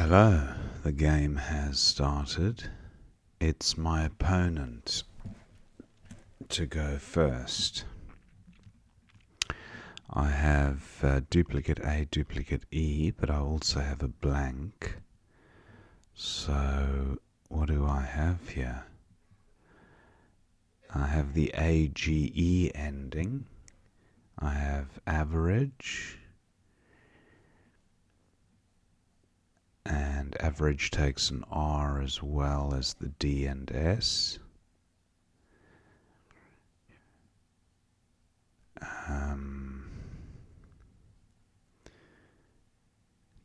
Hello, the game has started. It's my opponent to go first. I have duplicate A, duplicate E, but I also have a blank. So, what do I have here? I have the AGE ending. I have average. And average takes an R as well as the D and S.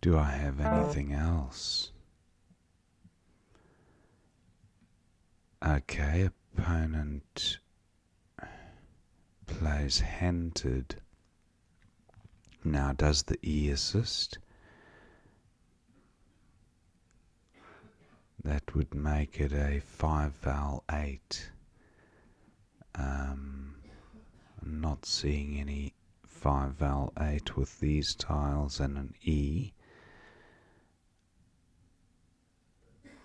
Do I have anything else? Okay, opponent plays hented. Now does the E assist? That would make it a 5-vowel 8. I'm not seeing any 5-vowel 8 with these tiles and an E.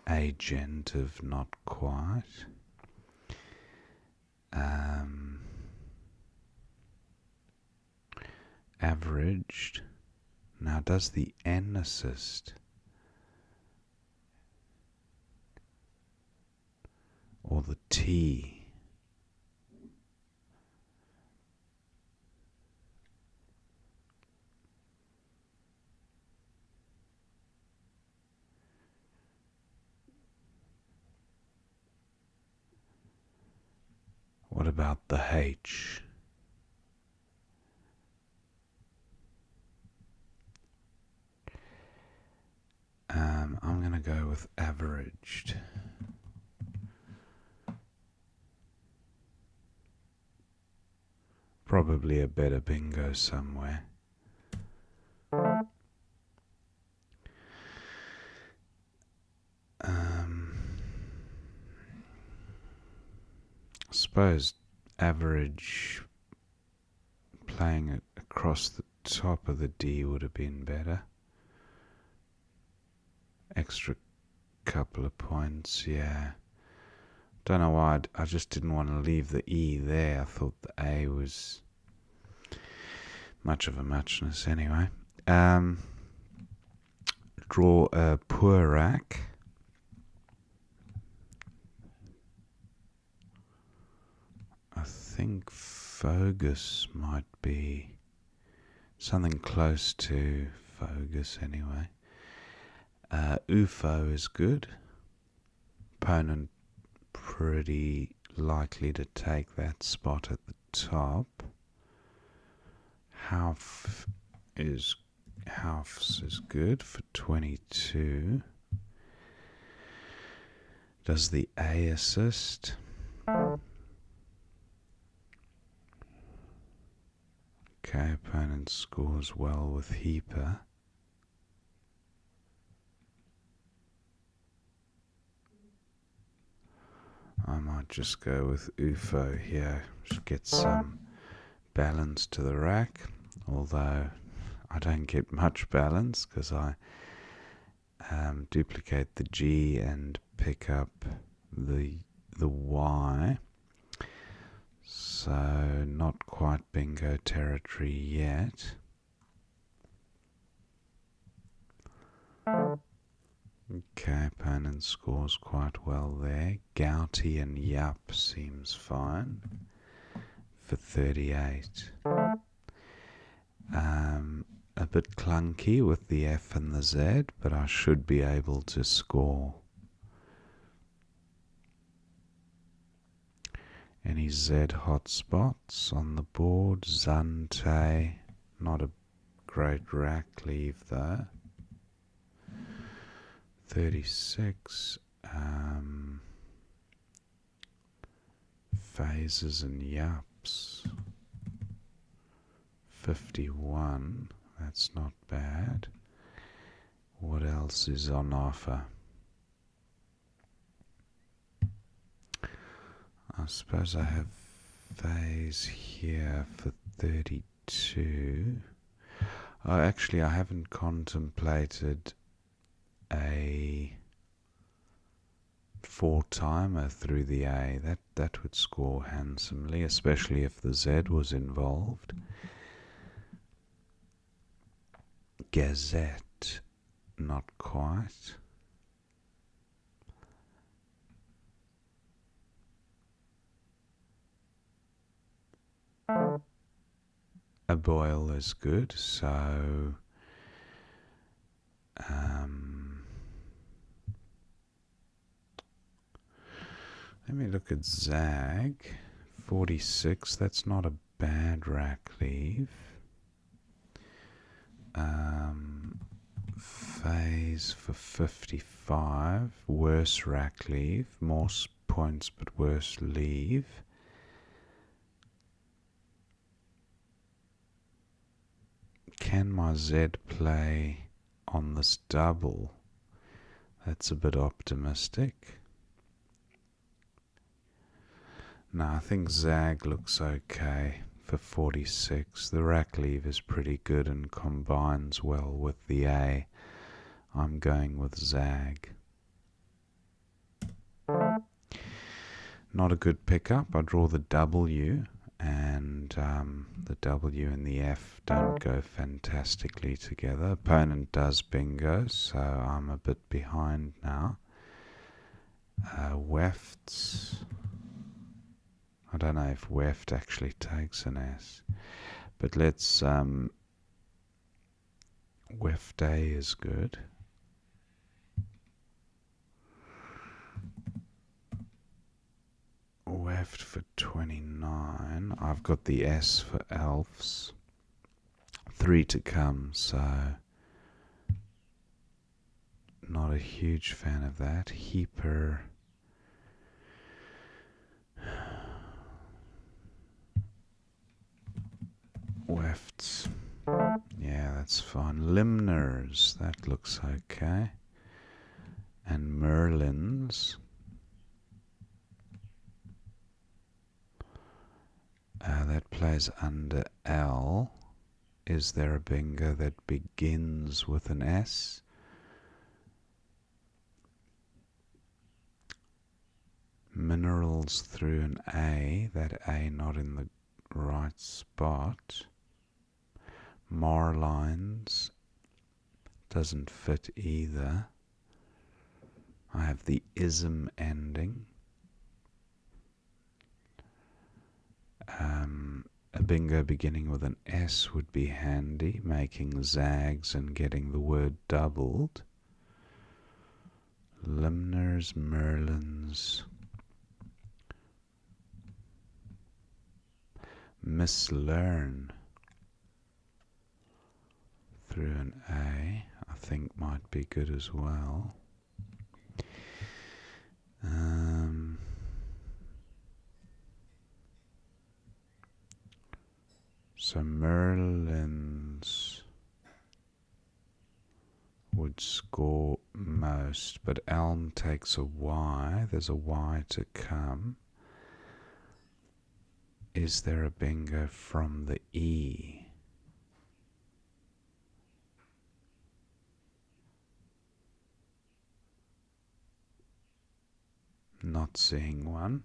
Agent of not quite. Averaged. Now does the N assist? Or the T? What about the H? I'm going to go with averaged. Probably a better bingo somewhere. I suppose average playing it across the top of the D would have been better. Extra couple of points, yeah. Don't know why I just didn't want to leave the E there. I thought the A was much of a muchness anyway. Draw a poor rack. I think Fogus might be something close to Fogus anyway. UFO is good. Opponent pretty likely to take that spot at the top. Halfs is good for 22. Does the A assist? Okay, opponent scores well with Heaper. I might just go with UFO here, just get some balance to the rack, although I don't get much balance because I duplicate the G and pick up the Y. So not quite bingo territory yet. Okay, opponent scores quite well there. Gouty and Yup seems fine for 38. A bit clunky with the F and the Z, but I should be able to score. Any Z hotspots on the board? Zante, not a great rack leave though. 36. Phases and Yups. 51. That's not bad. What else is on offer? I suppose I have phase here for 32. Oh, actually, I haven't contemplated a 4-timer through the A. That would score handsomely, especially if the Z was involved. Gazette, not quite. A boil is good, so let me look at Zag. 46, that's not a bad rack leave. Phase for 55, worse rack leave, more points but worse leave. Can my Z play on this double? That's a bit optimistic. No, I think Zag looks okay for 46. The rack leave is pretty good and combines well with the A. I'm going with Zag. Not a good pickup. I draw the W, and the W and the F don't go fantastically together. Opponent does bingo, so I'm a bit behind now. Wefts. I don't know if Weft actually takes an S, but let's Weft A is good. Weft for 29. I've got the S for elves. 3 to come, so not a huge fan of that. Heaper. Wefts. Yeah, that's fine. Limners, that looks okay. And Merlins. That plays under L. Is there a bingo that begins with an S? Minerals through an A. That A not in the right spot. Marlines doesn't fit either. I have the ism ending. A bingo beginning with an S would be handy, making zags and getting the word doubled. Limners, Merlins. Mislearn through an A, I think might be good as well. So Merlins would score most, but Elm takes a Y. There's a Y to come. Is there a bingo from the E? Not seeing one.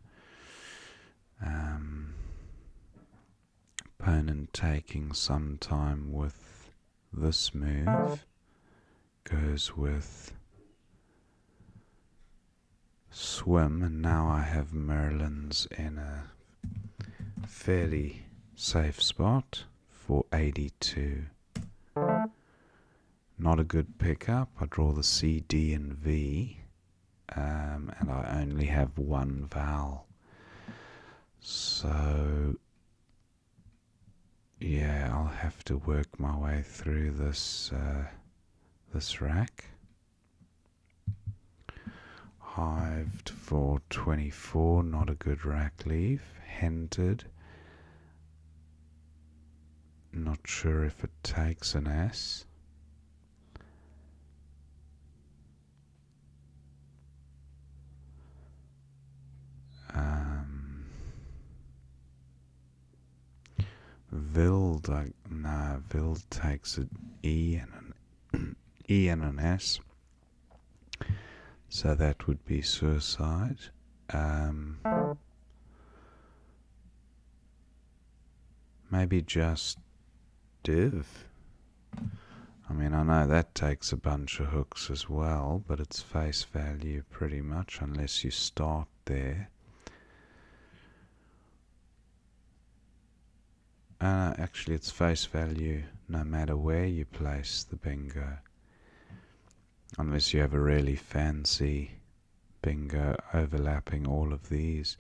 Opponent taking some time with this move. Goes with swim, and now I have Merlins in a fairly safe spot for 82. Not a good pickup. I draw the C, D, and V, and I only have one vowel. So yeah, I'll have to work my way through this this rack. Hived for 24, not a good rack leave. Hented, not sure if it takes an S. Vild, Vild takes an E and an E and an S. So that would be suicide. Maybe just div. I mean, I know that takes a bunch of hooks as well, but it's face value pretty much, unless you start there. Actually, it's face value no matter where you place the bingo, unless you have a really fancy bingo overlapping all of these.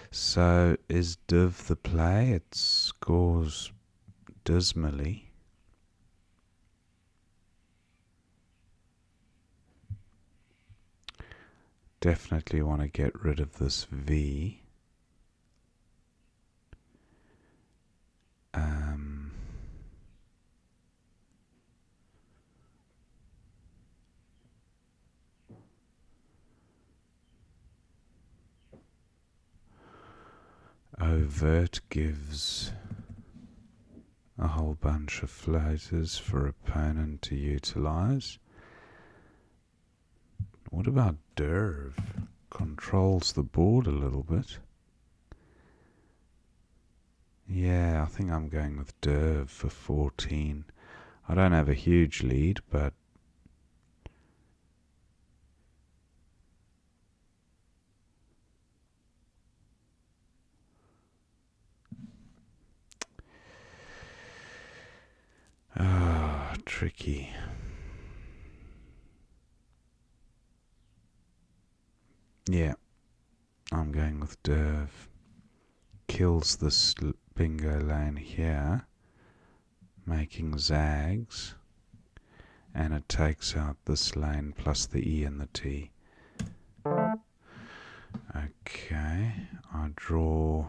So is div the play? It scores dismally. Definitely want to get rid of this V. Overt gives a whole bunch of floaters for opponent to utilize. What about derv? Controls the board a little bit. Yeah, I think I'm going with derv for 14. I don't have a huge lead, but tricky. Yeah, I'm going with derv. Kills this bingo lane here, making zags, and it takes out this lane plus the E and the T. Okay, I draw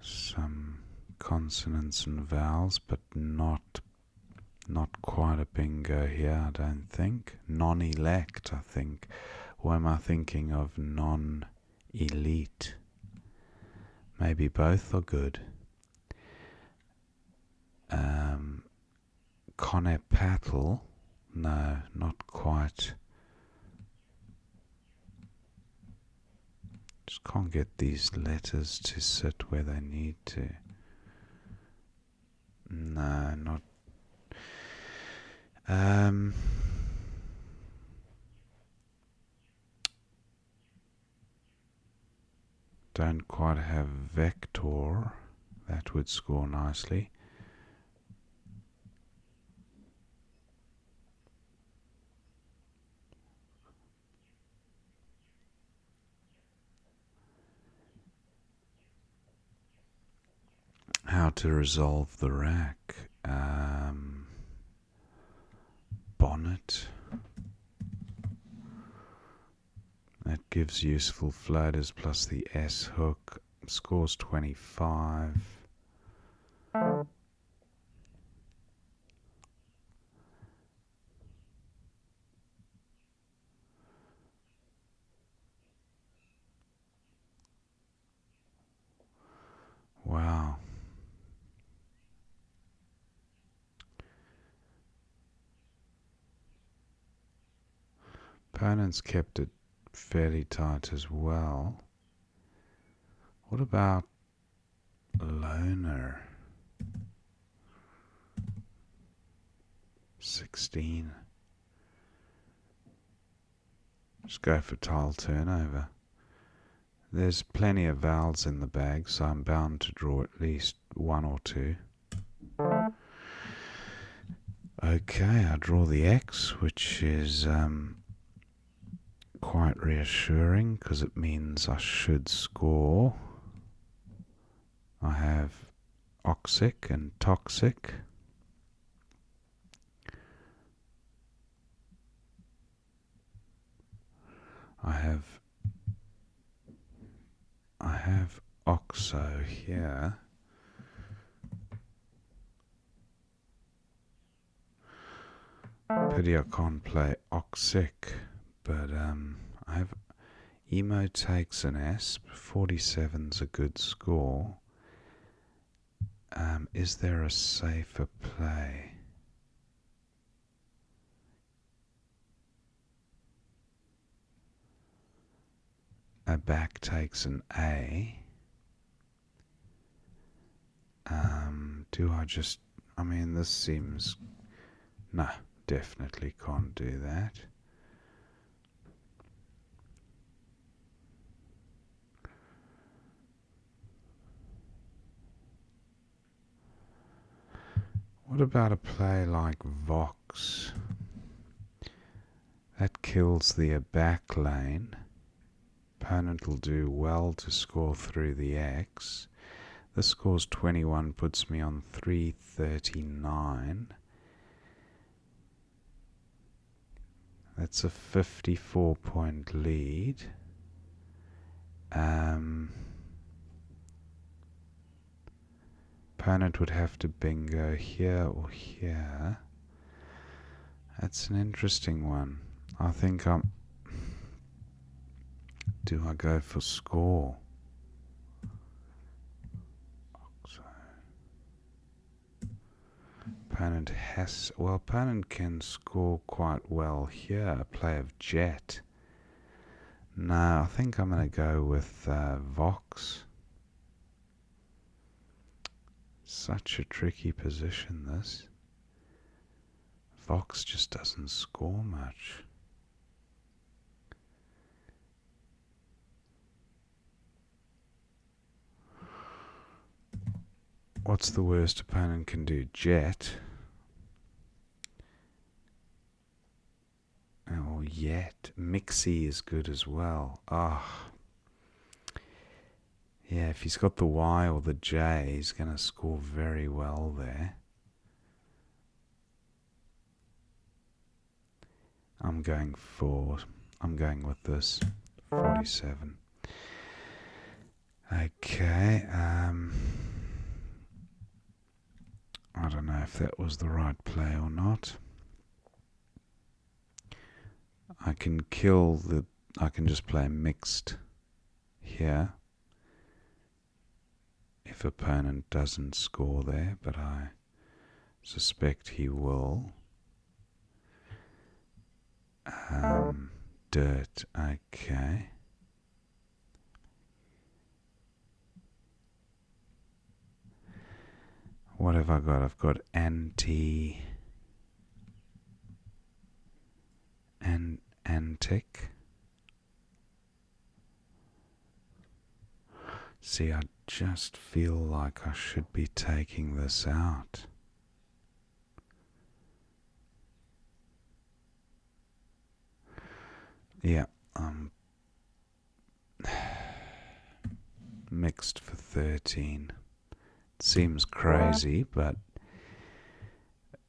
some consonants and vowels, but not quite a bingo here, I don't think. Non-elect, I think. Or am I thinking of non-elite? Maybe both are good. Conepatal? No, not quite. Just can't get these letters to sit where they need to. No, not. Don't quite have vector. That would score nicely. How to resolve the rack. Bonnet. That gives useful floaters plus the S hook. Scores 25. Wow. Opponents kept it fairly tight as well. What about loner? 16. Just go for tile turnover. There's plenty of vowels in the bag, so I'm bound to draw at least one or two. Okay, I draw the X, which is quite reassuring because it means I should score. I have oxic and toxic. I have oxo here. Pity I can't play oxic, but I have emo takes an S. 47's a good score. Is there a safer play? a back takes an A. Do I just... I mean, this seems... No, definitely can't do that. What about a play like Vox? That kills the back lane. Opponent will do well to score through the X. This scores 21, puts me on 339. That's a 54-point lead. Opponent would have to bingo here or here. That's an interesting one. I think do I go for score? Opponent has... Well, opponent can score quite well here. Play of jet. No, I think I'm going to go with Vox. Such a tricky position, this. Vox just doesn't score much. What's the worst opponent can do? Jet. Oh, yet. Mixie is good as well. Ah. Oh. Yeah, if he's got the Y or the J, he's going to score very well there. I'm going with this. 47. Okay, I don't know if that was the right play or not. I can just play mixed here if opponent doesn't score there, but I suspect he will. Dirt, okay. What have I got? I've got anti and antic. See, I just feel like I should be taking this out. Yeah, mixed for 13. Seems crazy, but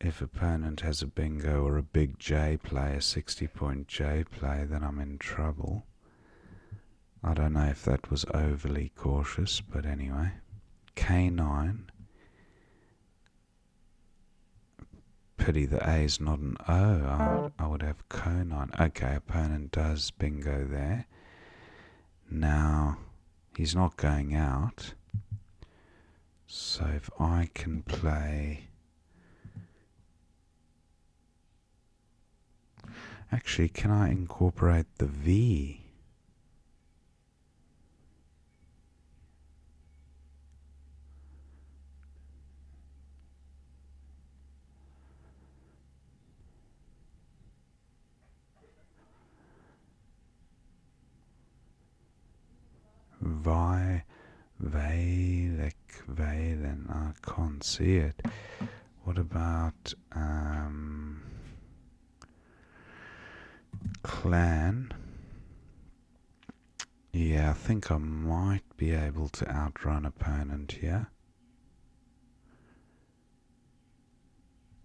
if opponent has a bingo or a big J play, a 60-point J play, then I'm in trouble. I don't know if that was overly cautious, but anyway. K9. Pity the A's not an O. I would have Co9. Okay, opponent does bingo there. Now, he's not going out. So if I can play... Actually, can I incorporate the V? Valen, I can't see it. What about clan? Yeah, I think I might be able to outrun opponent here.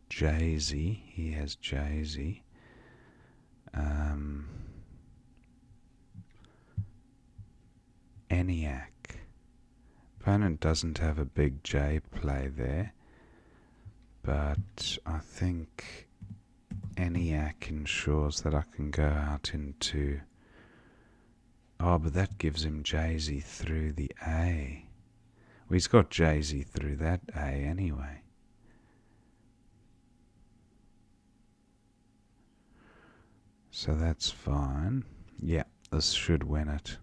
Jay-Z, he has Jay-Z. ENIAC. Opponent doesn't have a big J play there, but I think ENIAC ensures that I can go out into... Oh, but that gives him Jay-Z through the A. Well, he's got Jay-Z through that A anyway. So that's fine. Yeah, this should win it.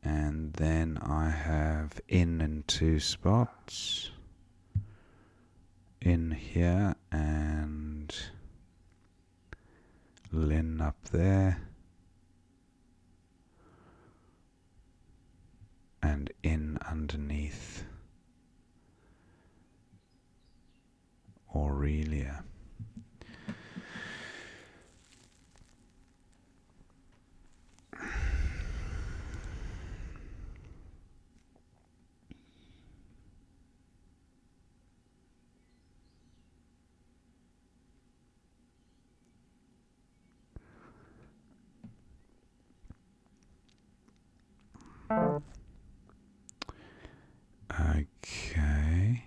And then I have in 2 spots. In here and Lynn up there. And in underneath Aurelia. Okay.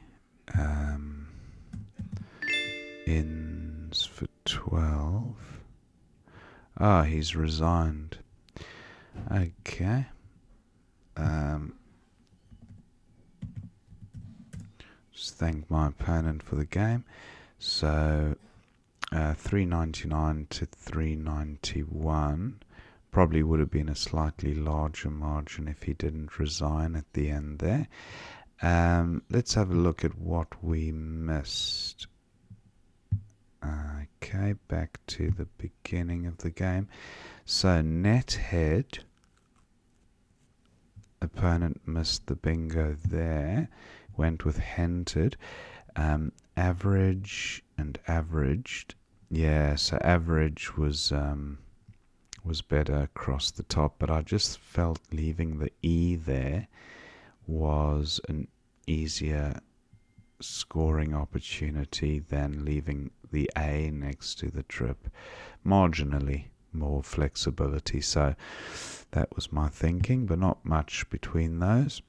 Ins for 12. Ah, he's resigned. Okay. Just thank my opponent for the game. So 399 to 391. Probably would have been a slightly larger margin if he didn't resign at the end there. Let's have a look at what we missed. Okay, back to the beginning of the game. So net head. Opponent missed the bingo there. Went with hented. Average and averaged. Yeah, so average was better across the top, but I just felt leaving the E there was an easier scoring opportunity than leaving the A next to the trip. Marginally more flexibility, so that was my thinking, but not much between those.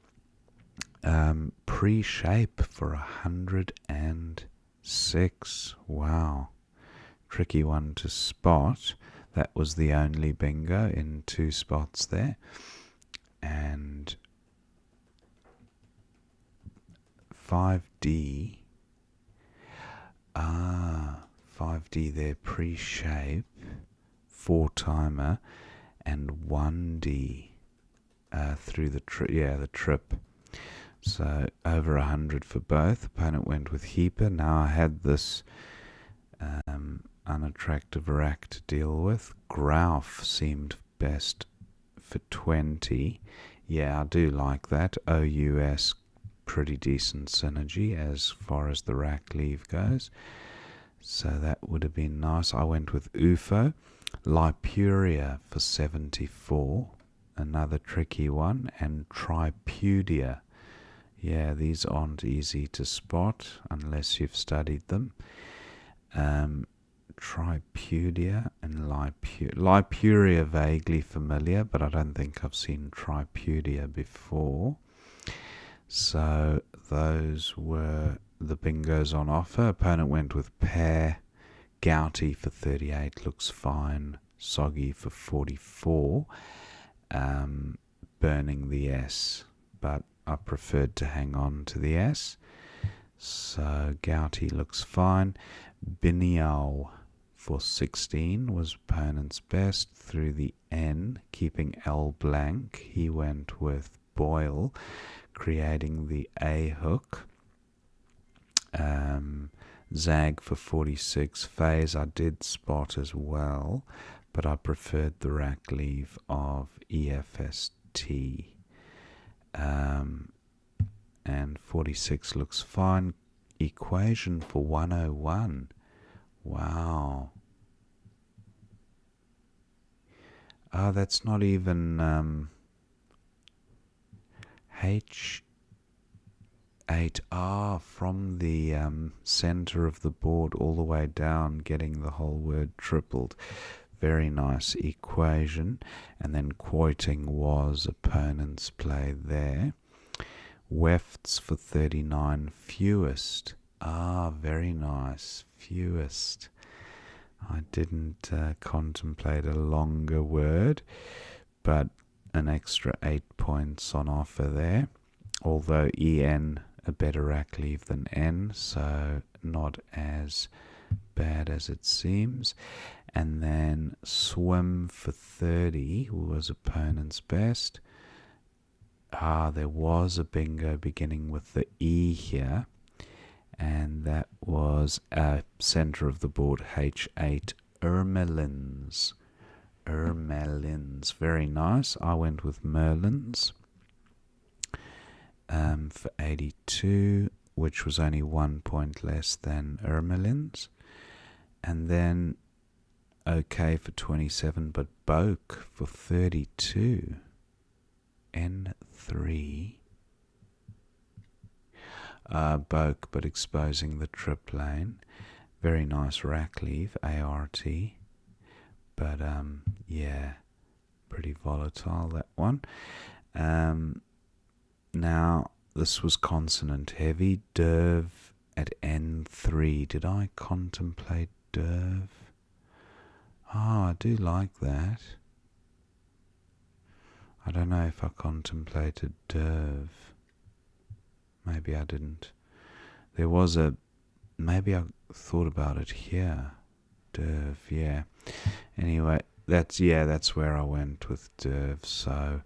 Pre-shape for 106. Wow. Tricky one to spot. That was the only bingo in 2 spots there. And 5D. 5D there, pre-shape, 4-timer, and 1D through the trip. So over 100 for both. Opponent went with Heaper. Now I had this unattractive rack to deal with. Grouf seemed best for 20. Yeah, I do like that. OUS, pretty decent synergy as far as the rack leave goes. So that would have been nice. I went with UFO. Lipuria for 74. Another tricky one. And Tripudia. Yeah, these aren't easy to spot unless you've studied them. Tripudia and Lipuria vaguely familiar, but I don't think I've seen Tripudia before. So those were the bingos on offer. Opponent went with pair. Gouty for 38 looks fine. Soggy for 44. Burning the S, but I preferred to hang on to the S. So Gouty looks fine. Biniao for 16 was opponent's best through the N, keeping L blank. He went with Boyle, creating the A hook. Zag for 46. Phase I did spot as well, but I preferred the rack leave of EFST. And 46 looks fine. Equation for 101. Wow. Oh, that's not even H8R from the center of the board all the way down, getting the whole word tripled. Very nice equation. And then quoting was opponent's play there. Wefts for 39, fewest. Very nice. Fewest. I didn't contemplate a longer word, but an extra 8 points on offer there. Although EN a better rack leave than N, so not as bad as it seems. And then swim for 30 was opponent's best. there was a bingo beginning with the E here, and that was center of the board, H8, Ermelins. Very nice. I went with Merlins for 82, which was only 1 point less than Ermelins. And then OK for 27, but Boke for 32. N3. Boke, but exposing the trip lane. Very nice rack leave, ART. But yeah, pretty volatile, that one. Now, this was consonant heavy. Derv at N3. Did I contemplate Derv? I do like that. I don't know if I contemplated Derv. Maybe I didn't. There was maybe I thought about it here. Derv, yeah. Anyway, that's where I went with Derv. So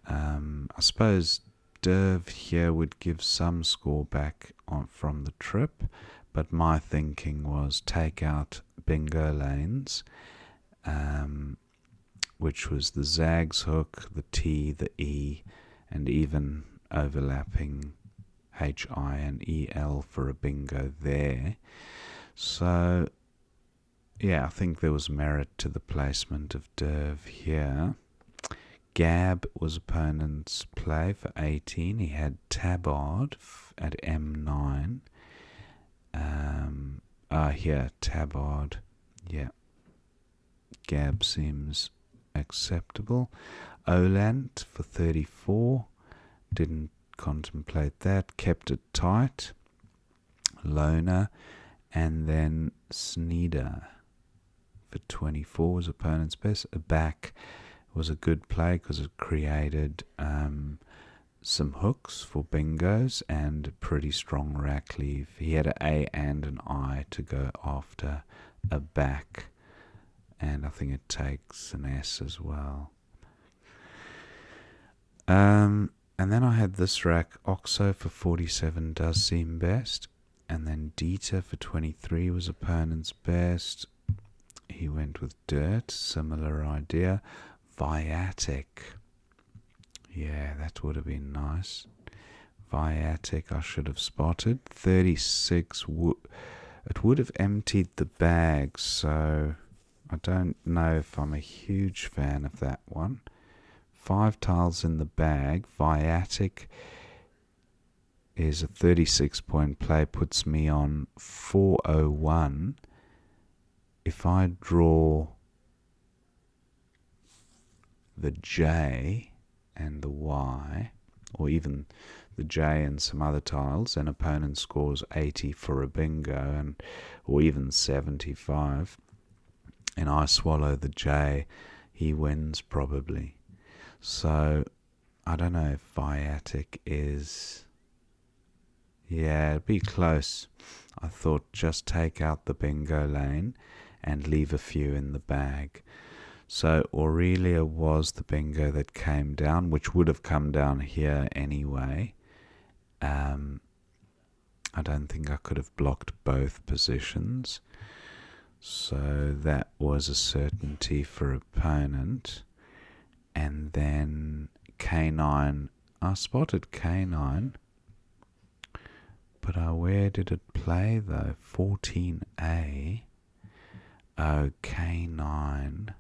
I suppose Derv here would give some score back from the trip, but my thinking was take out bingo lanes, which was the Zags hook, the T, the E, and even overlapping HI and EL for a bingo there. So yeah, I think there was merit to the placement of Derv here. Gab was opponent's play for 18. He had Tabard at M9. Here, Tabard. Yeah. Gab seems acceptable. Olant for 34. Didn't contemplate that. Kept it tight. Lona. And then Sneeder for 24 was opponent's best. A back was a good play because it created some hooks for bingos and a pretty strong rack leave. He had an A and an I to go after a back, and I think it takes an S as well. And then I had this rack. Oxo for 47 does seem best, and then Dieter for 23 was opponent's best. He went with Dirt, similar idea. Viatic. Yeah, that would have been nice. Viatic, I should have spotted. 36, it would have emptied the bag, so I don't know if I'm a huge fan of that one. 5 tiles in the bag. Viatic is a 36-point play, puts me on 401. If I draw the J and the Y, or even the J and some other tiles, an opponent scores 80 for a bingo, or even 75, and I swallow the J, he wins probably. So I don't know if Viatic is... Yeah, it'd be close. I thought just take out the bingo lane and leave a few in the bag. So Aurelia was the bingo that came down, which would have come down here anyway. I don't think I could have blocked both positions. So that was a certainty for opponent. And then K9. I spotted K9. But where did it play though? 14A. Oh, K9.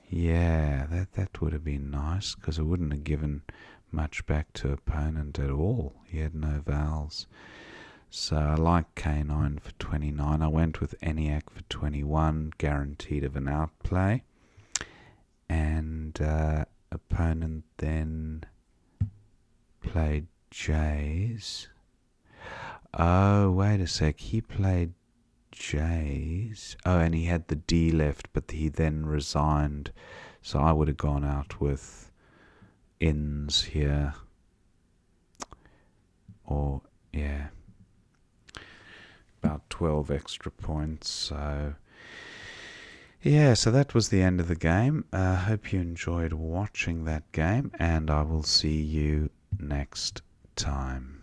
Yeah, that would have been nice, because it wouldn't have given much back to opponent at all. He had no vowels. So I like K9 for 29. I went with ENIAC for 21, guaranteed of an outplay. And opponent then played J's. Oh, wait a sec. He played J's. Oh, and he had the D left, but he then resigned. So I would have gone out with ins here. Or, yeah, about 12 extra points. So, Yeah, so that was the end of the game. I hope you enjoyed watching that game, and I will see you next time.